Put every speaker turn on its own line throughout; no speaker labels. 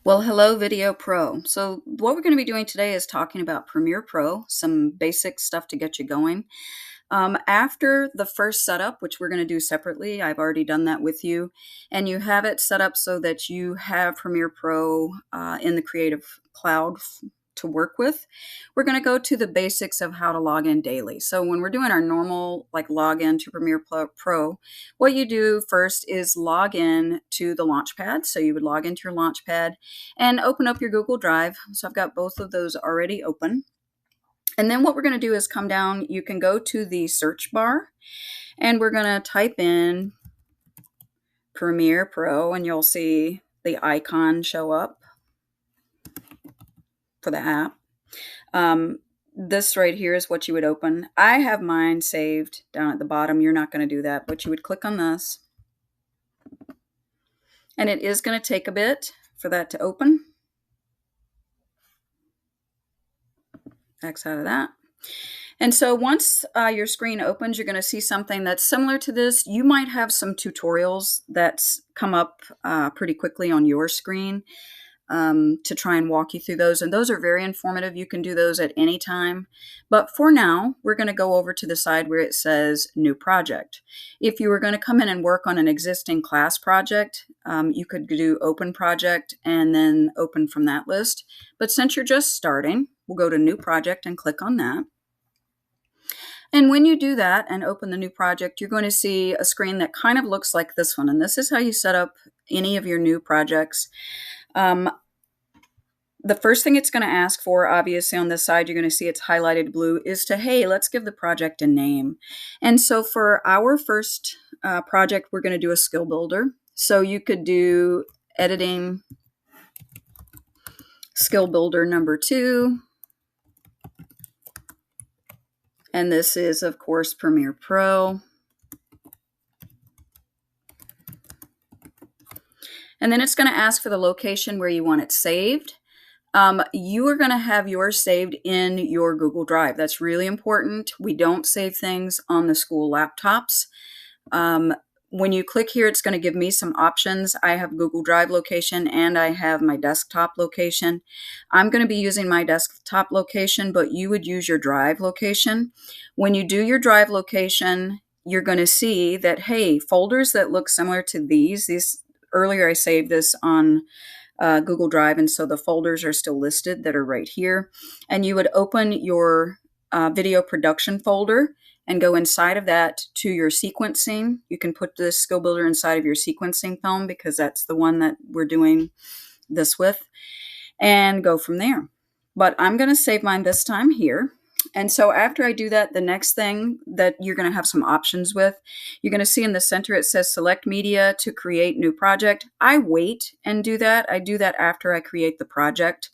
Well, hello, Video Pro. So, what we're going to be doing today is talking about Premiere Pro, some basic stuff to get you going. After the first setup, which we're going to do separately, I've already done that with you, and you have it set up so that you have Premiere Pro in the Creative Cloud to work with. We're going to go to the basics of how to log in daily. So when we're doing our normal like login to Premiere Pro, what you do first is log in to the Launchpad. So you would log into your Launchpad and open up your Google Drive. So I've got both of those already open. And then what we're going to do is come down, you can go to the search bar and we're going to type in Premiere Pro and you'll see the icon show up for the app. This right here is what you would open. I have mine saved down at the bottom. You're not going to do that, but you would click on this. And it is going to take a bit for that to open. X out of that. And so once your screen opens, you're going to see something that's similar to this. You might have some tutorials that's come up pretty quickly on your screen to try and walk you through those. And those are very informative. You can do those at any time. But for now, we're going to go over to the side where it says New Project. If you were going to come in and work on an existing class project, you could do Open Project and then open from that list. But since you're just starting, we'll go to New Project and click on that. And when you do that and open the new project, you're going to see a screen that kind of looks like this one. And this is how you set up any of your new projects. The first thing it's going to ask for, obviously on this side, you're going to see it's highlighted blue, is to, hey, let's give the project a name. And so for our first project, we're going to do a skill builder. So you could do editing skill builder number 2. And this is, of course, Premiere Pro. And then it's going to ask for the location where you want it saved. You are going to have yours saved in your Google Drive. That's really important. We don't save things on the school laptops. When you click here, it's going to give me some options. I have Google Drive location and I have my desktop location. I'm going to be using my desktop location, but you would use your Drive location. When you do your Drive location, you're going to see that, hey, folders that look similar to these earlier I saved this on Google Drive, and so the folders are still listed that are right here. And you would open your video production folder and go inside of that to your sequencing. You can put this skill builder inside of your sequencing film because that's the one that we're doing this with, and go from there. But I'm going to save mine this time here. And so after I do that, the next thing that you're going to have some options with, you're going to see in the center it says select media to create new project. I wait and do that. I do that after I create the project.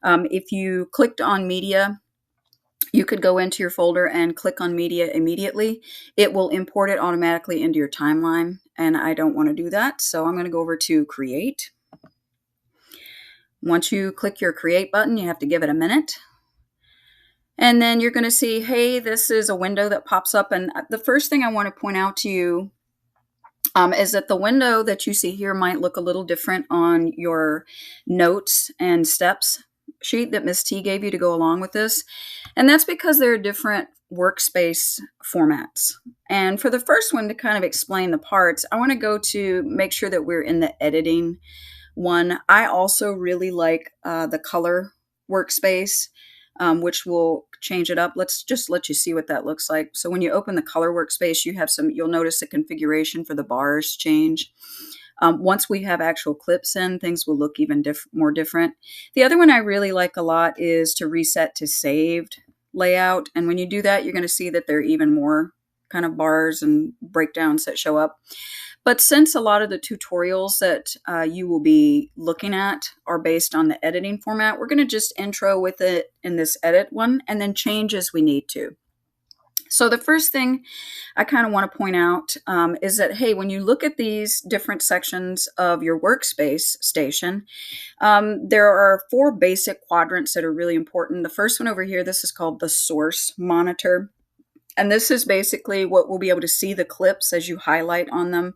If you clicked on media, you could go into your folder and click on media immediately. It will import it automatically into your timeline, and I don't want to do that. So I'm going to go over to create. Once you click your create button, you have to give it a minute. And then you're going to see, hey, this is a window that pops up. And the first thing I want to point out to you is that the window that you see here might look a little different on your notes and steps sheet that Miss T gave you to go along with this. And that's because there are different workspace formats. And for the first one, to kind of explain the parts, I want to go to make sure that we're in the editing one. I also really like the color workspace, which will change it up. Let's just let you see what that looks like. So when you open the color workspace, you'll notice the configuration for the bars change. Once we have actual clips in, things will look even more different. The other one I really like a lot is to reset to saved layout. And when you do that, you're going to see that there are even more kind of bars and breakdowns that show up. But since a lot of the tutorials that you will be looking at are based on the editing format, we're going to just intro with it in this edit one and then change as we need to. So the first thing I kind of want to point out is that, hey, when you look at these different sections of your workspace station, there are 4 basic quadrants that are really important. The first one over here, this is called the source monitor. And this is basically what we'll be able to see the clips as you highlight on them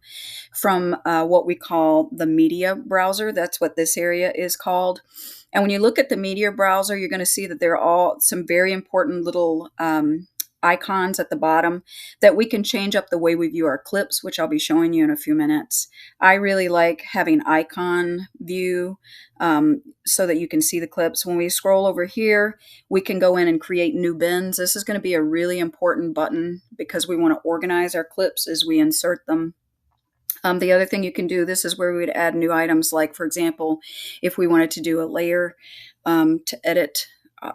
from what we call the media browser. That's what this area is called. And when you look at the media browser, you're going to see that there are all some very important little icons at the bottom that we can change up the way we view our clips, which I'll be showing you in a few minutes. I really like having icon view so that you can see the clips. When we scroll over here, we can go in and create new bins. This is going to be a really important button because we want to organize our clips as we insert them. The other thing you can do, this is where we would add new items, like, for example, if we wanted to do a layer to edit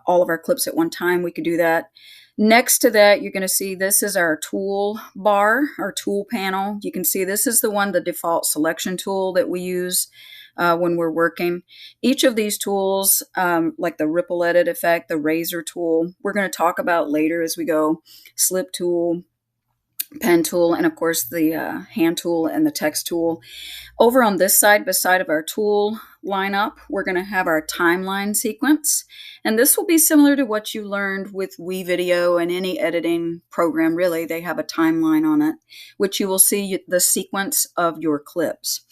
all of our clips at one time, we could do that. Next to that, you're going to see this is our tool bar, our tool panel. You can see this is the default selection tool that we use when we're working. Each of these tools, like the ripple edit effect, the razor tool, we're going to talk about later as we go, slip tool, pen tool, and of course the hand tool and the text tool. Over on this side, beside of our tool lineup, we're going to have our timeline sequence. And this will be similar to what you learned with WeVideo and any editing program, really. They have a timeline on it, which you will see the sequence of your clips.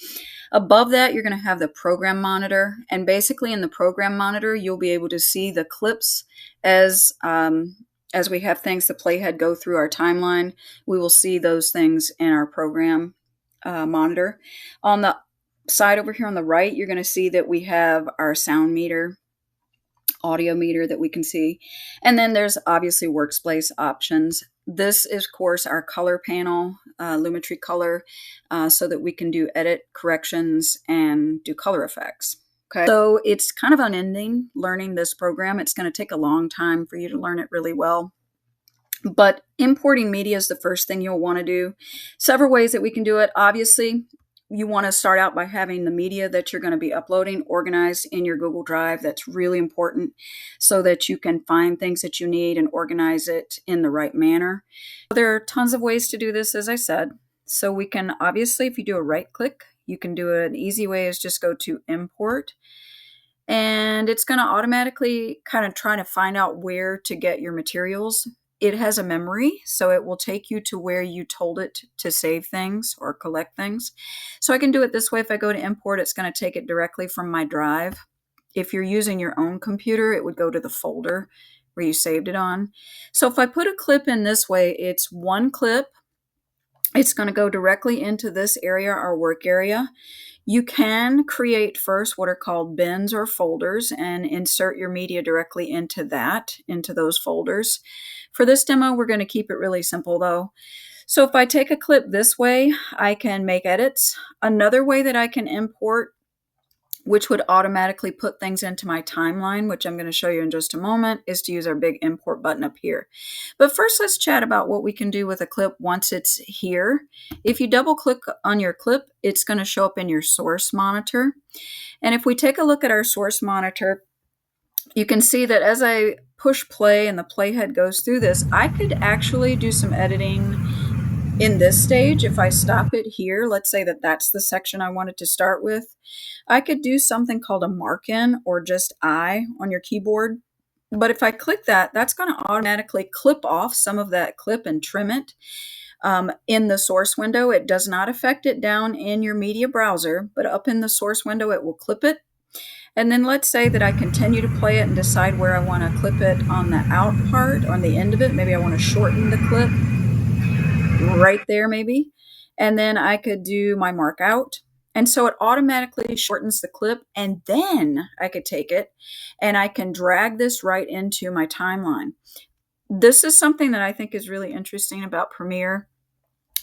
Above that, you're going to have the program monitor. And basically in the program monitor, you'll be able to see the clips as we have things, the playhead go through our timeline. We will see those things in our program monitor. On the side over here on the right, you're going to see that we have our sound meter, audio meter that we can see. And then there's obviously workspace options. This is, of course, our color panel, Lumetri Color, so that we can do edit, corrections, and do color effects. Okay. So it's kind of unending learning this program. It's going to take a long time for you to learn it really well. But importing media is the first thing you'll want to do. Several ways that we can do it. Obviously, you want to start out by having the media that you're going to be uploading organized in your Google Drive. That's really important so that you can find things that you need and organize it in the right manner. There are tons of ways to do this, as I said. So we can, obviously, if you do a right click, you can do it. An easy way is just go to import, and it's going to automatically kind of try to find out where to get your materials. It has a memory, so it will take you to where you told it to save things or collect things. So I can do it this way. If I go to import, it's going to take it directly from my drive. If you're using your own computer, it would go to the folder where you saved it on. So if I put a clip in this way, it's one clip. It's going to go directly into this area, our work area. You can create first what are called bins or folders and insert your media directly into those folders. For this demo, we're going to keep it really simple though. So if I take a clip this way, I can make edits. Another way that I can import, which would automatically put things into my timeline, which I'm going to show you in just a moment, is to use our big import button up here. But first, let's chat about what we can do with a clip once it's here. If you double click on your clip, it's going to show up in your source monitor. And if we take a look at our source monitor, you can see that as I push play and the playhead goes through this, I could actually do some editing in this stage. If I stop it here, let's say that that's the section I wanted to start with, I could do something called a mark-in or just I on your keyboard. But if I click that, that's going to automatically clip off some of that clip and trim it in the source window. It does not affect it down in your media browser, but up in the source window, it will clip it. And then let's say that I continue to play it and decide where I want to clip it on the out part, on the end of it. Maybe I want to shorten the clip right there maybe. And then I could do my mark out. And so it automatically shortens the clip, and then I could take it and I can drag this right into my timeline. This is something that I think is really interesting about Premiere.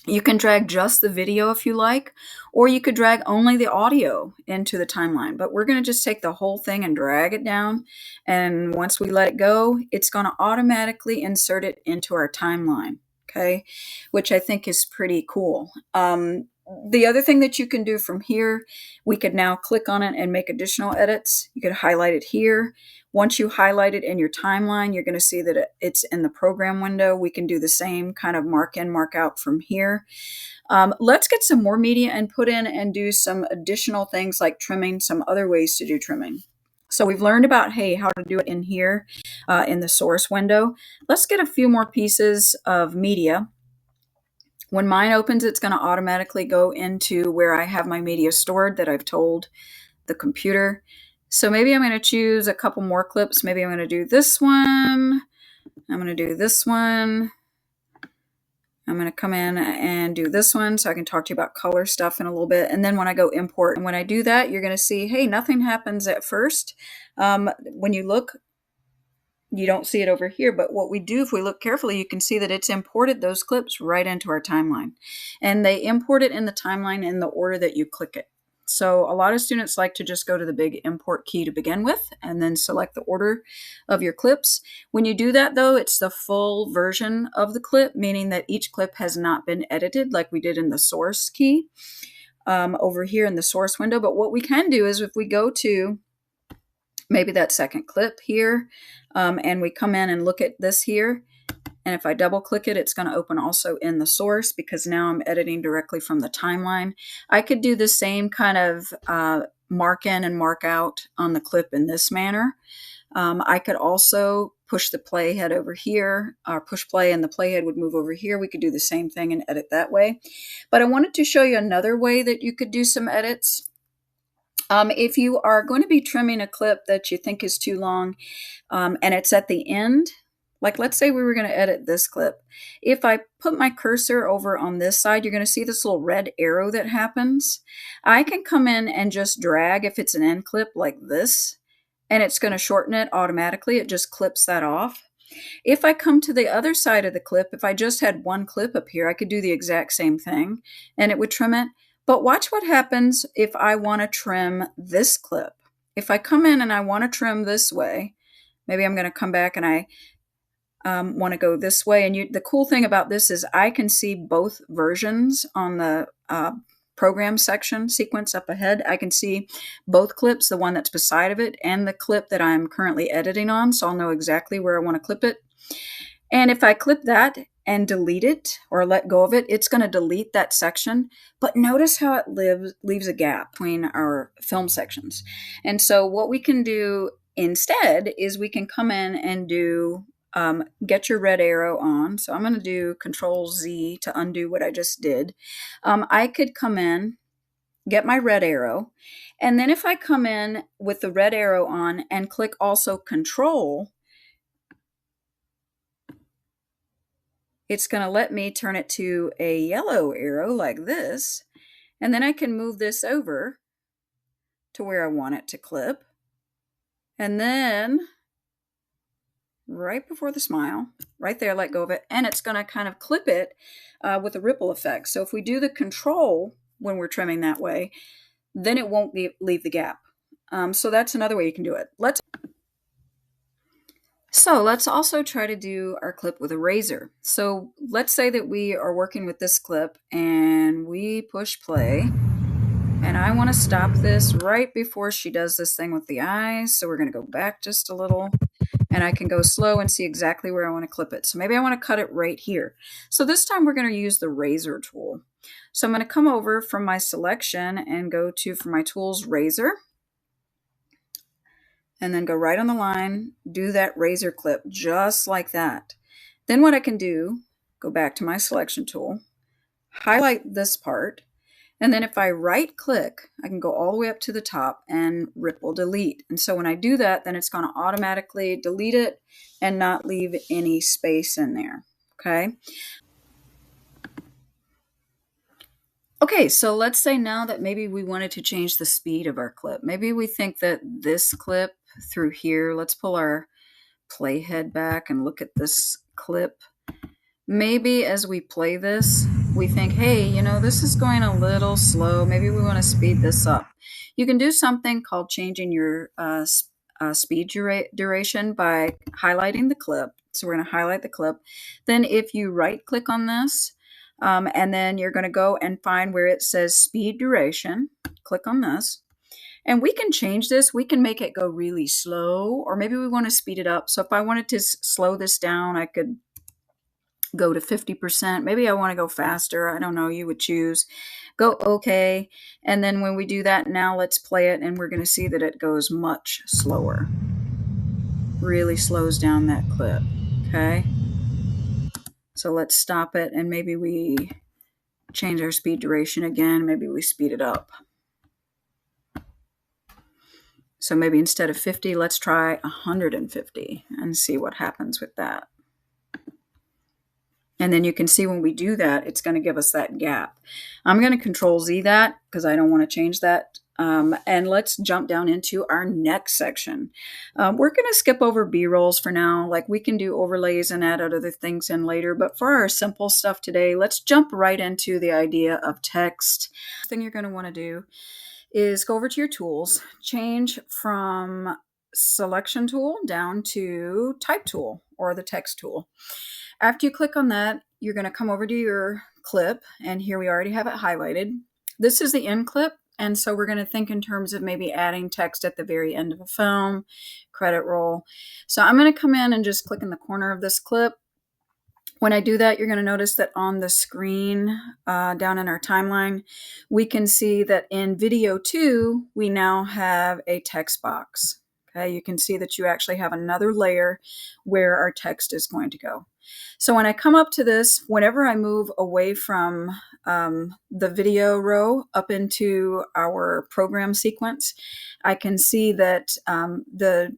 You can drag just the video if you like, or you could drag only the audio into the timeline. But we're going to just take the whole thing and drag it down. And once we let it go, it's going to automatically insert it into our timeline. Okay, which I think is pretty cool. The other thing that you can do from here, we could now click on it and make additional edits. You could highlight it here. Once you highlight it in your timeline, you're going to see that it's in the program window. We can do the same kind of mark in, mark out from here. Let's get some more media and put in and do some additional things like trimming, some other ways to do trimming. So So we've learned about, hey, how to do it in here in the source window. Let's get a few more pieces of media. When mine opens, it's going to automatically go into where I have my media stored that I've told the computer. So maybe I'm going to choose a couple more clips. Maybe I'm going to do this one. I'm going to do this one. I'm going to come in and do this one so I can talk to you about color stuff in a little bit. And then when I go import, and when I do that, you're going to see, hey, nothing happens at first. When you look, you don't see it over here, but what we do, if we look carefully, you can see that it's imported those clips right into our timeline. And they import it in the timeline in the order that you click it. So a lot of students like to just go to the big import key to begin with and then select the order of your clips. When you do that though, it's the full version of the clip, meaning that each clip has not been edited like we did in the source key over here in the source window. But what we can do is if we go to maybe that second clip here and we come in and look at this here, and if I double click it, it's going to open also in the source because now I'm editing directly from the timeline. I could do the same kind of mark in and mark out on the clip in this manner. I could also push the playhead over here, or push play and the playhead would move over here. We could do the same thing and edit that way. But I wanted to show you another way that you could do some edits. If you are going to be trimming a clip that you think is too long and it's at the end, like let's say we were going to edit this clip. If I put my cursor over on this side, you're going to see this little red arrow that happens. I can come in and just drag if it's an end clip like this, and it's going to shorten it automatically. It just clips that off. If I come to the other side of the clip, if I just had one clip up here, I could do the exact same thing and it would trim it. But watch what happens if I want to trim this clip. If I come in and I want to trim this way, maybe I'm going to come back and I want to go this way. And the cool thing about this is I can see both versions on the program section sequence up ahead. I can see both clips, the one that's beside of it and the clip that I'm currently editing on. So I'll know exactly where I want to clip it. And if I clip that and delete it or let go of it, it's going to delete that section. But notice how it leaves a gap between our film sections. And so what we can do instead is we can come in and do get your red arrow on. So I'm going to do Control Z to undo what I just did. I could come in, get my red arrow, and then if I come in with the red arrow on and click also Control, it's going to let me turn it to a yellow arrow like this, and then I can move this over to where I want it to clip, and then right before the smile, right there, let go of it, and it's going to kind of clip it with a ripple effect. So if we do the Control when we're trimming that way, then it won't leave the gap. So that's another way you can do it. Let's also try to do our clip with a razor. So let's say that we are working with this clip and we push play, and I want to stop this right before she does this thing with the eyes. So we're going to go back just a little, and I can go slow and see exactly where I want to clip it. So maybe I want to cut it right here. So this time we're going to use the razor tool. So I'm going to come over from my selection and go to, for my tools, razor, and then go right on the line, do that razor clip just like that. Then what I can do, go back to my selection tool, highlight this part, and then if I right click, I can go all the way up to the top and ripple delete. And so when I do that, then it's going to automatically delete it and not leave any space in there. Okay. Okay, so let's say now that maybe we wanted to change the speed of our clip. Maybe we think that this clip through here, let's pull our playhead back and look at this clip. Maybe as we play this, we think, hey, you know, this is going a little slow. Maybe we want to speed this up. You can do something called changing your speed duration by highlighting the clip. So we're going to highlight the clip. Then if you right click on this, and then you're going to go and find where it says speed duration, click on this. And we can change this. We can make it go really slow, or maybe we want to speed it up. So if I wanted to slow this down, I could go to 50%. Maybe I want to go faster. I don't know. You would choose. Go okay. And then when we do that, now let's play it, and we're going to see that it goes much slower. Really slows down that clip. Okay. So let's stop it, and maybe we change our speed duration again. Maybe we speed it up. So maybe instead of 50, let's try 150 and see what happens with that. And then you can see when we do that, it's going to give us that gap. I'm going to Control Z that because I don't want to change that. And let's jump down into our next section. We're going to skip over B-rolls for now. Like, we can do overlays and add other things in later. But for our simple stuff today, let's jump right into the idea of text. The thing you're going to want to do is go over to your tools, change from selection tool down to type tool or the text tool. After you click on that, you're going to come over to your clip, and here we already have it highlighted. This is the end clip, and so we're going to think in terms of maybe adding text at the very end of a film, credit roll. So I'm going to come in and just click in the corner of this clip. When I do that, you're going to notice that on the screen down in our timeline, we can see that in video 2, we now have a text box. Okay, you can see that you actually have another layer where our text is going to go. So when I come up to this, whenever I move away from the video row up into our program sequence, I can see that the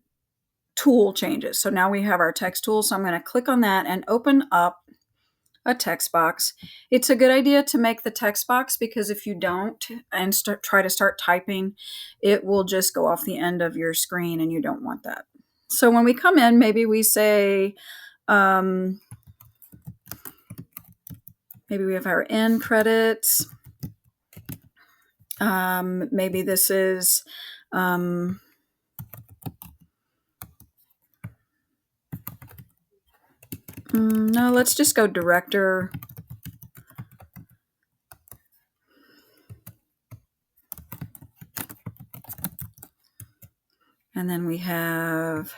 tool changes. So now we have our text tool. So I'm going to click on that and open up a text box. It's a good idea to make the text box because if you don't and try to start typing, it will just go off the end of your screen, and you don't want that. So when we come in, maybe we say, maybe we have our end credits. Maybe this is no, let's just go director. And then we have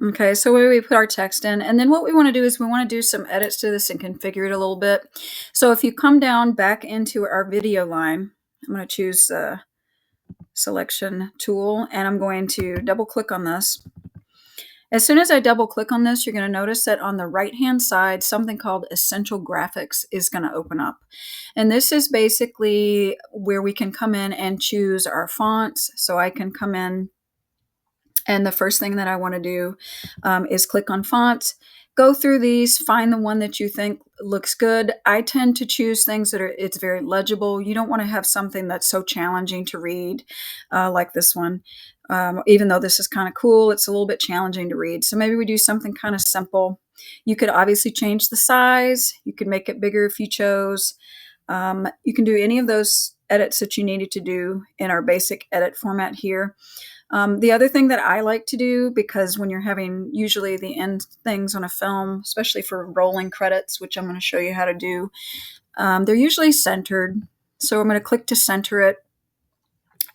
okay, so where we put our text in, and then what we want to do is we want to do some edits to this and configure it a little bit. So if you come down back into our video line, I'm going to choose the selection tool, and I'm going to double click on this. As soon as I double click on this, you're going to notice that on the right hand side, something called Essential Graphics is going to open up. And this is basically where we can come in and choose our fonts. So I can come in, and the first thing that I want to do is click on fonts, go through these, find the one that you think looks good. I tend to choose things that it's very legible. You don't want to have something that's so challenging to read like this one. Even though this is kind of cool, it's a little bit challenging to read. So maybe we do something kind of simple. You could obviously change the size. You could make it bigger if you chose. You can do any of those edits that you needed to do in our basic edit format here. The other thing that I like to do, because when you're having usually the end things on a film, especially for rolling credits, which I'm going to show you how to do, they're usually centered. So I'm going to click to center it.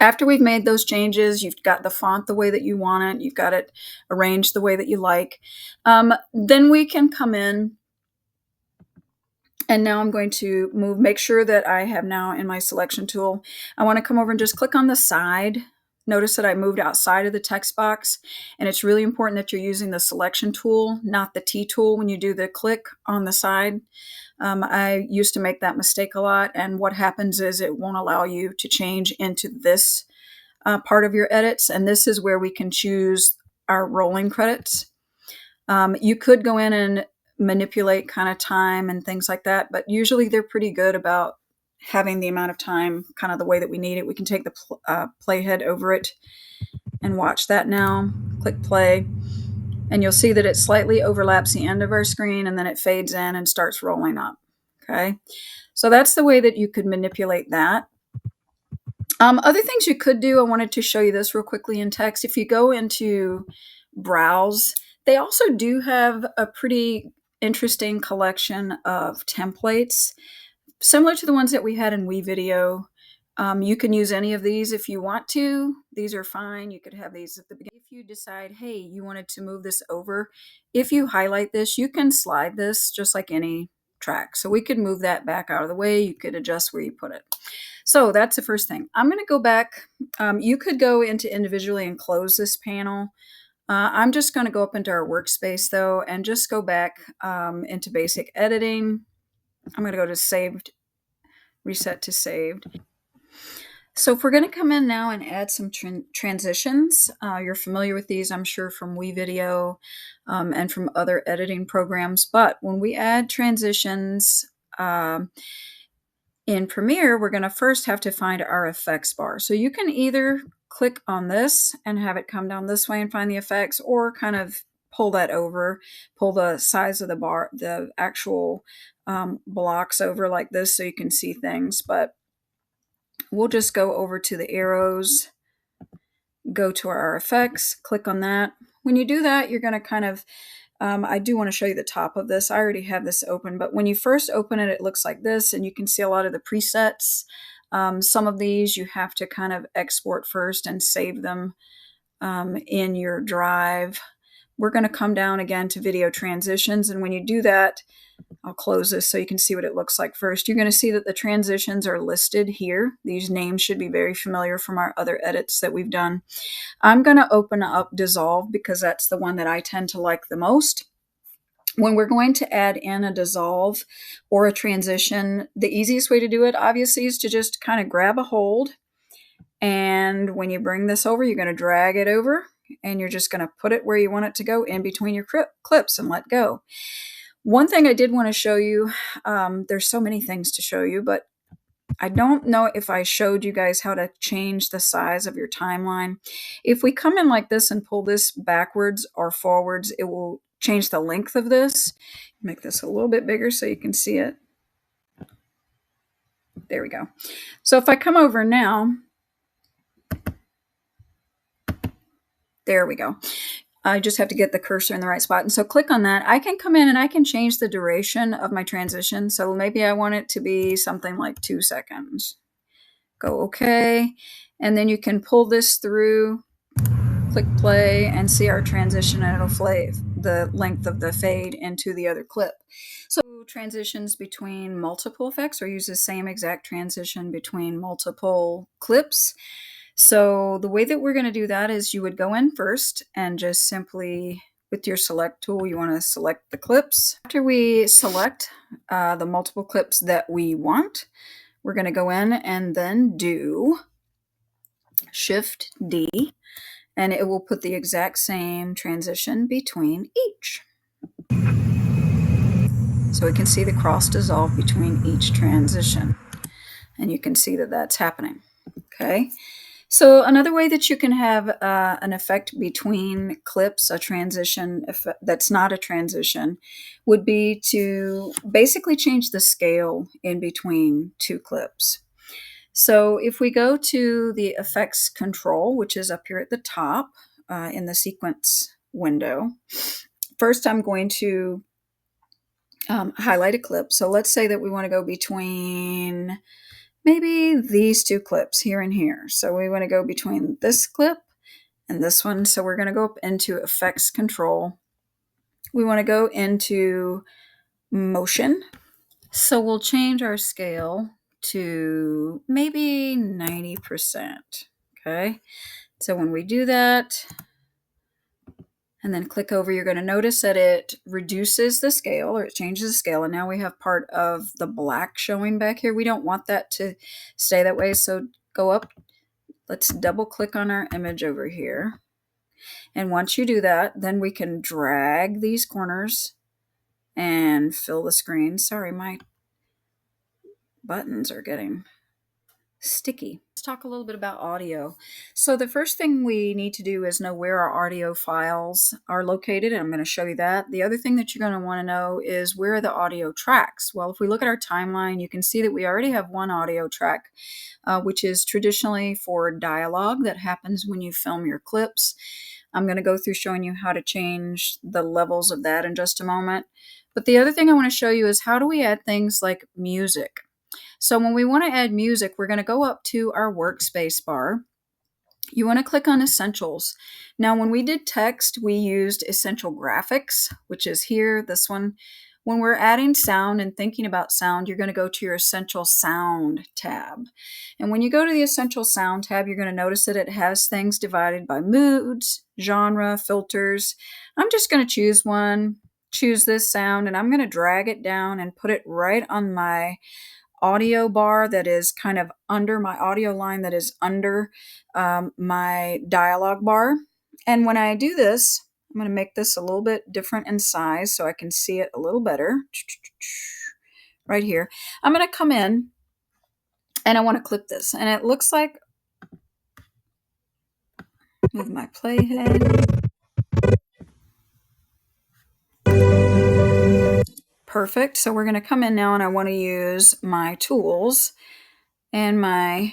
After we've made those changes, you've got the font the way that you want it, you've got it arranged the way that you like, then we can come in. And now I'm going to make sure that I have now in my selection tool, I want to come over and just click on the side. Notice that I moved outside of the text box, and it's really important that you're using the selection tool, not the T tool when you do the click on the side. I used to make that mistake a lot, and what happens is it won't allow you to change into this part of your edits, and this is where we can choose our rolling credits. You could go in and manipulate kind of time and things like that, but usually they're pretty good about having the amount of time kind of the way that we need it. We can take the playhead over it and watch that now. Click play, and you'll see that it slightly overlaps the end of our screen, and then it fades in and starts rolling up. Okay, so that's the way that you could manipulate that. Other things you could do, I wanted to show you this real quickly in text. If you go into Browse, they also do have a pretty interesting collection of templates, similar to the ones that we had in WeVideo. You can use any of these if you want to. These are fine. You could have these at the beginning. If you decide, hey, you wanted to move this over, if you highlight this, you can slide this just like any track. So we could move that back out of the way. You could adjust where you put it. So that's the first thing. I'm going to go back. You could go into individually and close this panel. I'm just going to go up into our workspace though and just go back into basic editing. I'm going to go to saved, reset to saved. So if we're going to come in now and add some transitions, you're familiar with these, I'm sure, from WeVideo and from other editing programs. But when we add transitions in Premiere, we're going to first have to find our effects bar. So you can either click on this and have it come down this way and find the effects, or kind of pull that over, pull the size of the bar, the actual blocks over like this so you can see things. But we'll just go over to the arrows, go to our effects, click on that. When you do that, you're going to kind of, I do want to show you the top of this. I already have this open, but when you first open it, it looks like this, and you can see a lot of the presets. Some of these you have to kind of export first and save them in your drive. We're going to come down again to video transitions, and when you do that, I'll close this so you can see what it looks like first. You're going to see that the transitions are listed here. These names should be very familiar from our other edits that we've done. I'm going to open up Dissolve because that's the one that I tend to like the most. When we're going to add in a dissolve or a transition, the easiest way to do it, obviously, is to just kind of grab a hold. And when you bring this over, you're going to drag it over, and you're just going to put it where you want it to go in between your clips and let go. One thing I did want to show you, there's so many things to show you, but I don't know if I showed you guys how to change the size of your timeline. If we come in like this and pull this backwards or forwards, it will change the length of this. Make this a little bit bigger so you can see it. There we go. So if I come over now, there we go. I just have to get the cursor in the right spot. And so click on that. I can come in and I can change the duration of my transition. So maybe I want it to be something like 2 seconds. Go OK. And then you can pull this through, click play, and see our transition, and it'll fade the length of the fade into the other clip. So transitions between multiple effects, or use the same exact transition between multiple clips. So the way that we're going to do that is you would go in first and just simply, with your select tool, you want to select the clips. After we select the multiple clips that we want, we're going to go in and then do Shift D, and it will put the exact same transition between each. So we can see the cross dissolve between each transition, and you can see that that's happening. Okay. So another way that you can have an effect between clips, a transition that's not a transition, would be to basically change the scale in between two clips. So if we go to the effects control, which is up here at the top in the sequence window, first I'm going to highlight a clip. So let's say that we want to go between maybe these two clips here and here. So we want to go between this clip and this one. So we're going to go up into effects control. We want to go into motion. So we'll change our scale to maybe 90%. Okay. So when we do that, and then click over, you're going to notice that it reduces the scale, or it changes the scale. And now we have part of the black showing back here. We don't want that to stay that way. So go up, let's double click on our image over here. And once you do that, then we can drag these corners and fill the screen. Sorry, my buttons are getting sticky. Let's talk a little bit about audio. So the first thing we need to do is know where our audio files are located, and I'm going to show you that. The other thing that you're going to want to know is where are the audio tracks. Well, if we look at our timeline, you can see that we already have one audio track, which is traditionally for dialogue that happens when you film your clips. I'm going to go through showing you how to change the levels of that in just a moment. But the other thing I want to show you is how do we add things like music. So when we want to add music, we're going to go up to our workspace bar. You want to click on Essentials. Now, when we did text, we used Essential Graphics, which is here, this one. When we're adding sound and thinking about sound, you're going to go to your Essential Sound tab. And when you go to the Essential Sound tab, you're going to notice that it has things divided by moods, genre, filters. I'm just going to choose one, choose this sound, and I'm going to drag it down and put it right on my audio bar that is kind of under my audio line that is under my dialog bar. And when I do this, I'm going to make this a little bit different in size so I can see it a little better. Right here. I'm going to come in and I want to clip this. And it looks like, move my playhead. Perfect. So we're going to come in now and I want to use my tools and my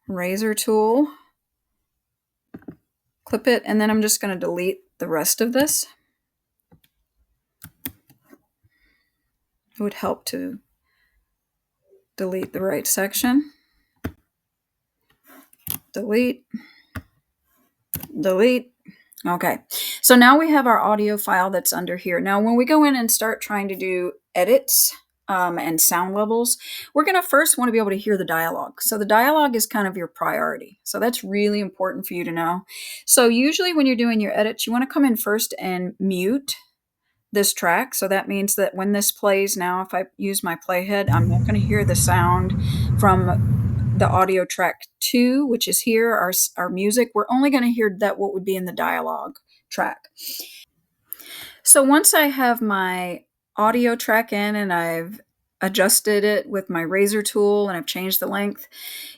razor tool, clip it, and then I'm just going to delete the rest of this. It would help to delete the right section. Delete, delete. Okay, so now we have our audio file that's under here. Now when we go in and start trying to do edits and sound levels, we're going to first want to be able to hear the dialogue. So the dialogue is kind of your priority. So that's really important for you to know. So usually when you're doing your edits, you want to come in first and mute this track. So that means that when this plays now, if I use my playhead, I'm not going to hear the sound from the audio track 2, which is here, our music. We're only going to hear that what would be in the dialogue track. So once I have my audio track in and I've adjusted it with my razor tool and I've changed the length,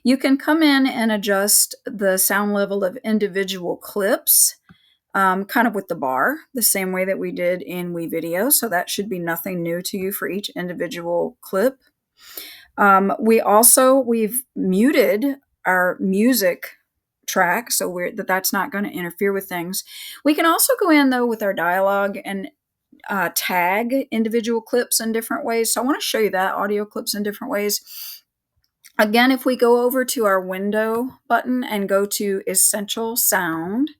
you can come in and adjust the sound level of individual clips, kind of with the bar, the same way that we did in WeVideo. So that should be nothing new to you for each individual clip. We've muted our music track, so that's not going to interfere with things. We can also go in though with our dialogue and tag individual clips in different ways. So I want to show you that, audio clips in different ways. Again, if we go over to our window button and go to Essential Sound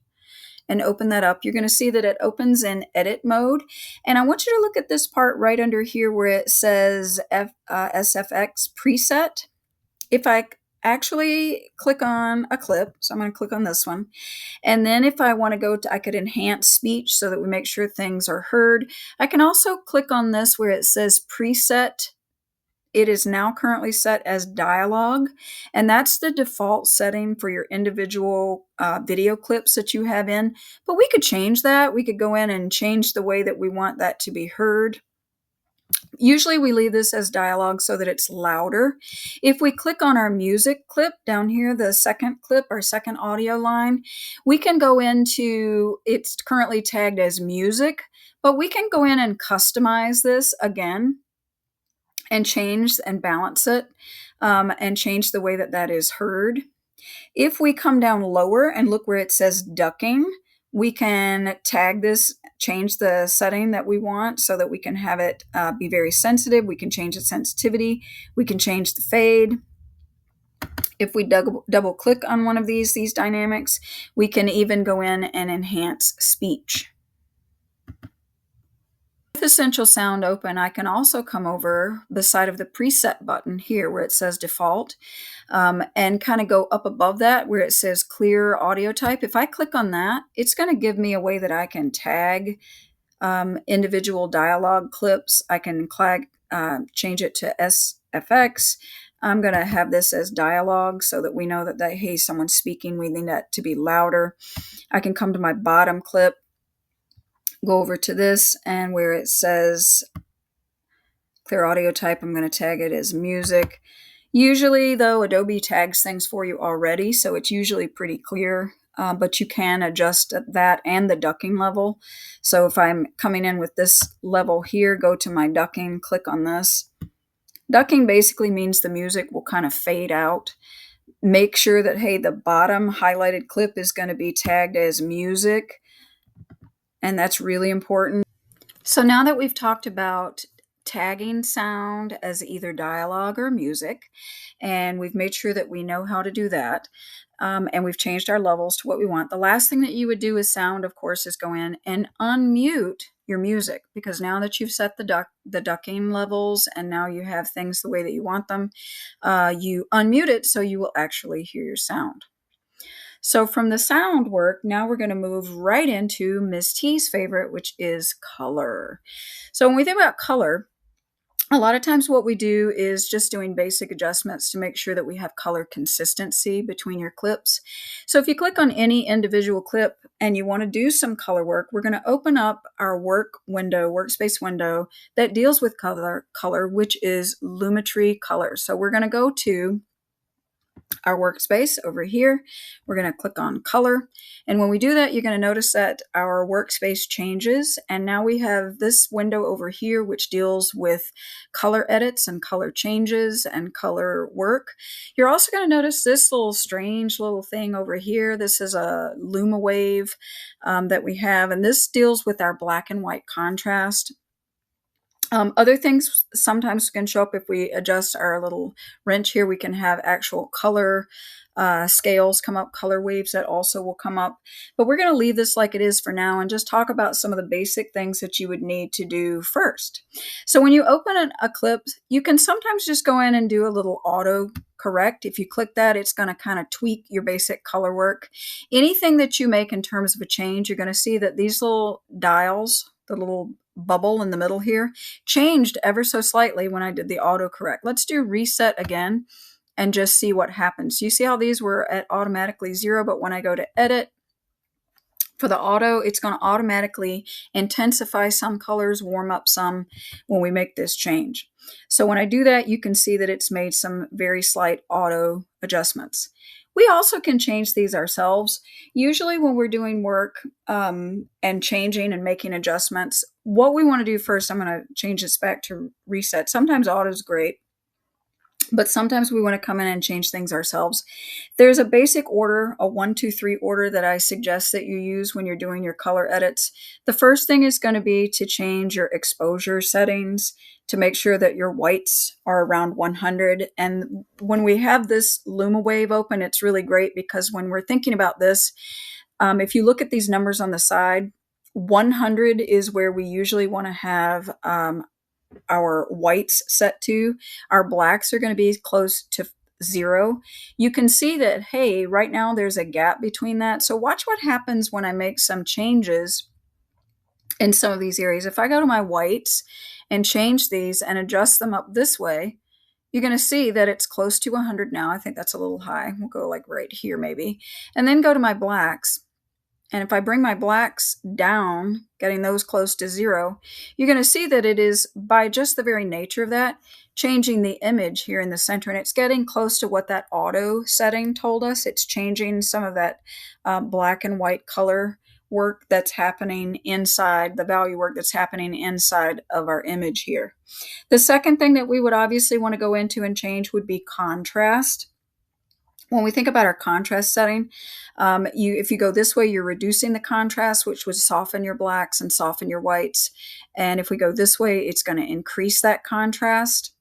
and open that up, you're going to see that it opens in edit mode. And I want you to look at this part right under here where it says SFX preset. If I actually click on a clip, so I'm going to click on this one, and then if I want to go to, I could enhance speech so that we make sure things are heard. I can also click on this where it says preset. It is now currently set as dialogue, and that's the default setting for your individual video clips that you have in. But we could change that. We could go in and change the way that we want that to be heard. Usually we leave this as dialogue so that it's louder. If we click on our music clip down here, the second clip, our second audio line, we can go into, it's currently tagged as music, but we can go in and customize this again and change and balance it and change the way that that is heard. If we come down lower and look where it says ducking, we can tag this, change the setting that we want so that we can have it be very sensitive. We can change the sensitivity. We can change the fade. If we double click on one of these dynamics, we can even go in and enhance speech. With Essential Sound open, I can also come over beside of the preset button here where it says default and kind of go up above that where it says clear audio type. If I click on that, it's going to give me a way that I can tag individual dialogue clips. I can change it to SFX. I'm going to have this as dialogue so that we know that, hey, someone's speaking. We need that to be louder. I can come to my bottom clip, go over to this, and where it says clear audio type, I'm going to tag it as music. Usually, though, Adobe tags things for you already, so it's usually pretty clear, but you can adjust that and the ducking level. So if I'm coming in with this level here, go to my ducking, click on this. Ducking basically means the music will kind of fade out. Make sure that, hey, the bottom highlighted clip is going to be tagged as music, and that's really important. So now that we've talked about tagging sound as either dialogue or music, and we've made sure that we know how to do that. And we've changed our levels to what we want. The last thing that you would do with sound, of course, is go in and unmute your music, because now that you've set the ducking levels and now you have things the way that you want them, you unmute it so you will actually hear your sound. So from the sound work, now we're going to move right into Miss T's favorite, which is color. So when we think about color, a lot of times what we do is just doing basic adjustments to make sure that we have color consistency between your clips. So if you click on any individual clip and you want to do some color work, we're going to open up our workspace window that deals with color, which is Lumetri Color. So we're going to go to our workspace over here. We're going to click on color. And when we do that, you're going to notice that our workspace changes. And now we have this window over here, which deals with color edits and color changes and color work. You're also going to notice this little strange little thing over here. This is a LumaWave that we have, and this deals with our black and white contrast. Other things sometimes can show up if we adjust our little wrench here. We can have actual color scales come up, color waves that also will come up. But we're going to leave this like it is for now and just talk about some of the basic things that you would need to do first. So when you open a clip, you can sometimes just go in and do a little auto correct. If you click that, it's going to kind of tweak your basic color work. Anything that you make in terms of a change, you're going to see that these little dials, the little bubble in the middle here, changed ever so slightly when I did the autocorrect. Let's do reset again and just see what happens. You see how these were at automatically 0, but when I go to edit for the auto, it's going to automatically intensify some colors, warm up some when we make this change. So when I do that, you can see that it's made some very slight auto adjustments. We also can change these ourselves. Usually when we're doing work and changing and making adjustments, what we want to do first, I'm going to change this back to reset. Sometimes auto is great, but sometimes we want to come in and change things ourselves. There's a basic order, a 1, 2, 3 order that I suggest that you use when you're doing your color edits. The first thing is going to be to change your exposure settings to make sure that your whites are around 100. And when we have this LumaWave open, it's really great because when we're thinking about this, if you look at these numbers on the side, 100 is where we usually want to have our whites set to. Our blacks are going to be close to 0. You can see that, hey, right now there's a gap between that. So watch what happens when I make some changes in some of these areas. If I go to my whites and change these and adjust them up this way, you're going to see that it's close to 100 now. I think that's a little high. We'll go like right here maybe. And then go to my blacks. And if I bring my blacks down, getting those close to 0, you're going to see that it is, by just the very nature of that, changing the image here in the center. And it's getting close to what that auto setting told us. It's changing some of that black and white color work that's happening inside, the value work that's happening inside of our image here. The second thing that we would obviously want to go into and change would be contrast. When we think about our contrast setting, if you go this way, you're reducing the contrast, which would soften your blacks and soften your whites. And if we go this way, it's going to increase that contrast.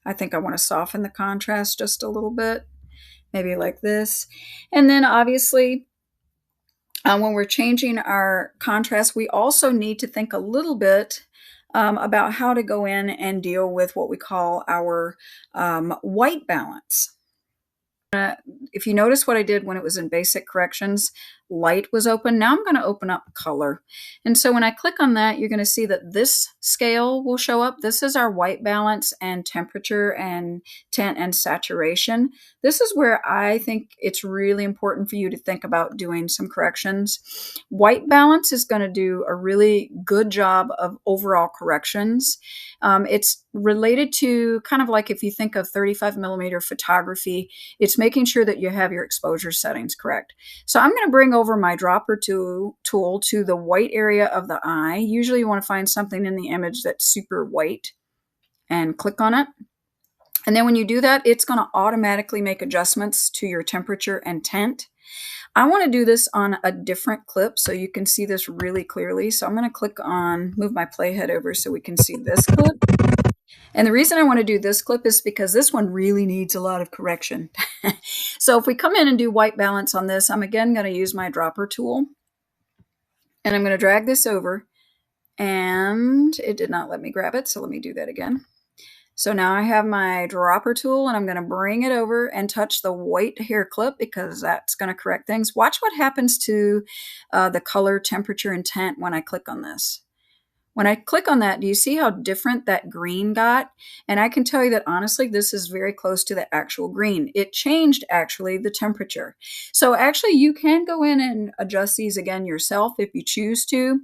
I think I want to soften the contrast just a little bit, maybe like this. And then obviously, when we're changing our contrast, we also need to think a little bit about how to go in and deal with what we call our white balance. If you notice what I did when it was in basic corrections, light was open. Now I'm going to open up color. And so when I click on that, you're going to see that this scale will show up. This is our white balance and temperature and tint and saturation. This is where I think it's really important for you to think about doing some corrections. White balance is going to do a really good job of overall corrections. It's related to kind of like if you think of 35 millimeter photography, it's making sure that you have your exposure settings correct. So I'm going to bring over my dropper tool to the white area of the eye. Usually you want to find something in the image that's super white and click on it. And then when you do that, it's going to automatically make adjustments to your temperature and tint. I want to do this on a different clip so you can see this really clearly. So I'm going to click on, move my playhead over so we can see this clip. And the reason I want to do this clip is because this one really needs a lot of correction. So if we come in and do white balance on this, I'm again going to use my dropper tool. And I'm going to drag this over. And it did not let me grab it, so let me do that again. So now I have my dropper tool, and I'm going to bring it over and touch the white hair clip because that's going to correct things. Watch what happens to the color, temperature, and tint when I click on this. When I click on that, do you see how different that green got? And I can tell you that honestly, this is very close to the actual green. It changed actually the temperature. So actually you can go in and adjust these again yourself if you choose to.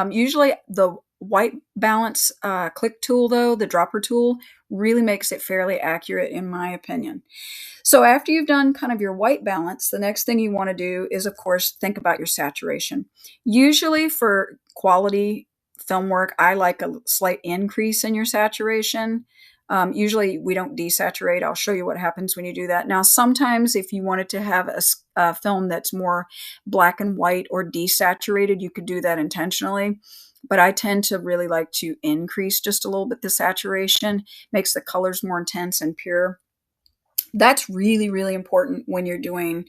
Usually the white balance click tool though, the dropper tool, really makes it fairly accurate in my opinion. So after you've done kind of your white balance, the next thing you want to do is of course think about your saturation. Usually for quality film work, I like a slight increase in your saturation. Usually we don't desaturate. I'll show you what happens when you do that. Now, sometimes if you wanted to have a film that's more black and white or desaturated, you could do that intentionally. But I tend to really like to increase just a little bit the saturation, makes the colors more intense and pure. That's really, really important when you're doing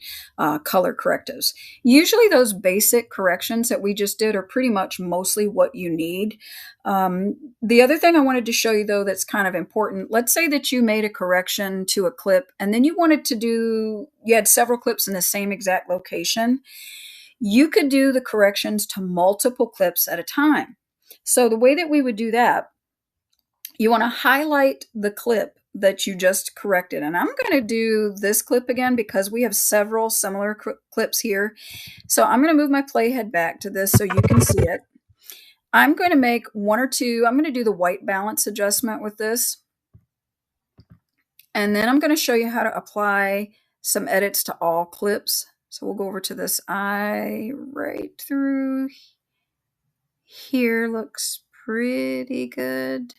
color correctives. Usually those basic corrections that we just did are pretty much mostly what you need. The other thing I wanted to show you though that's kind of important, let's say that you made a correction to a clip and then you wanted to do, you had several clips in the same exact location. You could do the corrections to multiple clips at a time. So the way that we would do that, you want to highlight the clip that you just corrected. And I'm going to do this clip again because we have several similar clips here. So I'm going to move my playhead back to this so you can see it. I'm going to make one or two. I'm going to do the white balance adjustment with this. And then I'm going to show you how to apply some edits to all clips. So we'll go over to this eye right through here. Looks pretty good.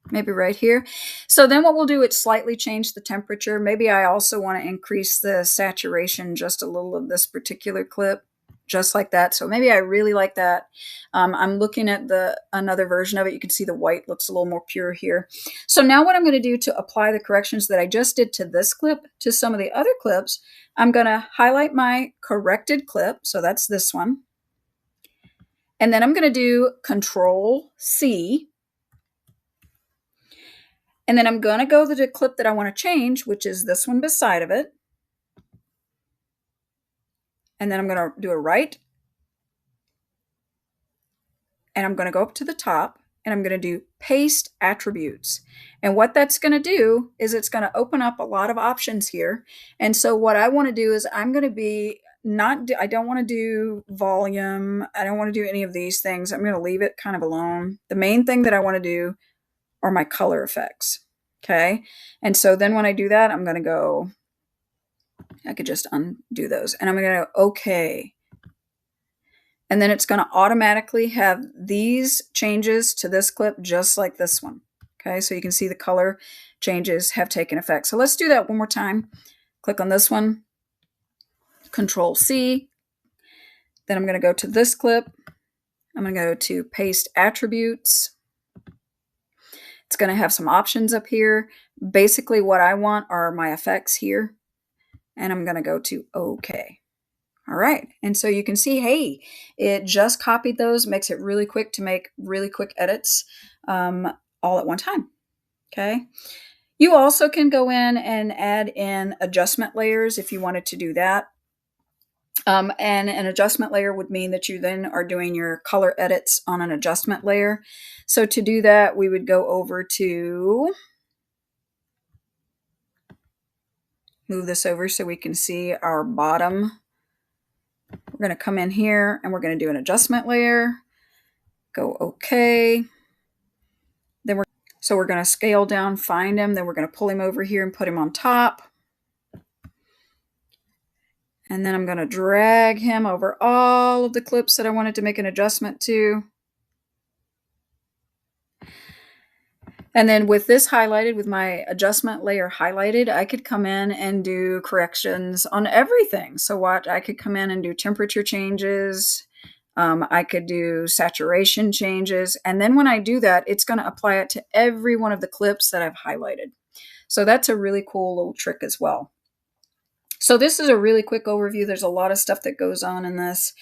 Maybe right here. So then what we'll do, is slightly change the temperature. Maybe I also want to increase the saturation just a little of this particular clip, just like that. So maybe I really like that. I'm looking at another version of it. You can see the white looks a little more pure here. So now what I'm going to do to apply the corrections that I just did to this clip to some of the other clips, I'm going to highlight my corrected clip. So that's this one. And then I'm going to do Control C. And then I'm going to go to the clip that I want to change, which is this one beside of it. And then I'm going to do a right. And I'm going to go up to the top and I'm going to do Paste Attributes. And what that's going to do is it's going to open up a lot of options here. And so what I want to do is I'm going to be I don't want to do volume. I don't want to do any of these things. I'm going to leave it kind of alone. The main thing that I want to do are my color effects. Okay. And so then when I do that, I'm going to go, I could just undo those and I'm going to go okay. And then it's going to automatically have these changes to this clip just like this one. Okay. So you can see the color changes have taken effect. So let's do that one more time. Click on this one, Control C. Then I'm going to go to this clip. I'm going to go to Paste Attributes. It's going to have some options up here. Basically what I want are my effects here. And I'm going to go to OK. All right. And so you can see, hey, it just copied those, makes it really quick to make really quick edits all at one time. Okay. You also can go in and add in adjustment layers if you wanted to do that. And an adjustment layer would mean that you then are doing your color edits on an adjustment layer. So to do that, we would go over to, move this over so we can see our bottom. We're going to come in here and we're going to do an adjustment layer, go OK. Then we're going to scale down, find him. Then we're going to pull him over here and put him on top. And then I'm going to drag him over all of the clips that I wanted to make an adjustment to. And then with this highlighted, with my adjustment layer highlighted, I could come in and do corrections on everything. So I could come in and do temperature changes. I could do saturation changes. And then when I do that, it's going to apply it to every one of the clips that I've highlighted. So that's a really cool little trick as well. So this is a really quick overview. There's a lot of stuff that goes on in this.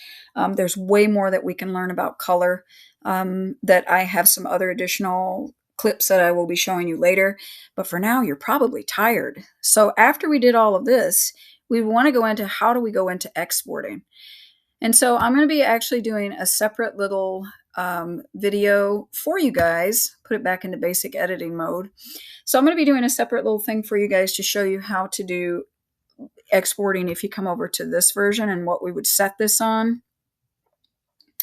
There's way more that we can learn about color, that I have some other additional clips that I will be showing you later. But for now, you're probably tired. So after we did all of this, we want to go into how do we go into exporting. And so I'm going to be actually doing a separate little video for you guys, put it back into basic editing mode. So I'm going to be doing a separate little thing for you guys to show you how to do exporting if you come over to this version and what we would set this on,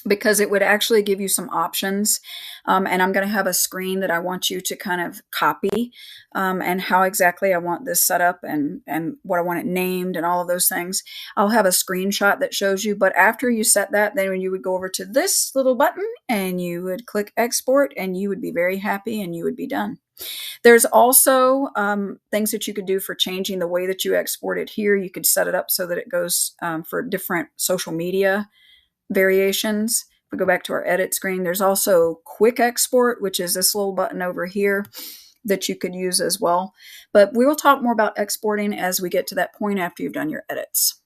because it would actually give you some options. And I'm going to have a screen that I want you to kind of copy, and how exactly I want this set up and what I want it named and all of those things. I'll have a screenshot that shows you, but after you set that, then when you would go over to this little button and you would click export and you would be very happy and you would be done. There's also things that you could do for changing the way that you export it here. You could set it up so that it goes for different social media variations. If we go back to our edit screen, there's also quick export, which is this little button over here that you could use as well. But we will talk more about exporting as we get to that point after you've done your edits.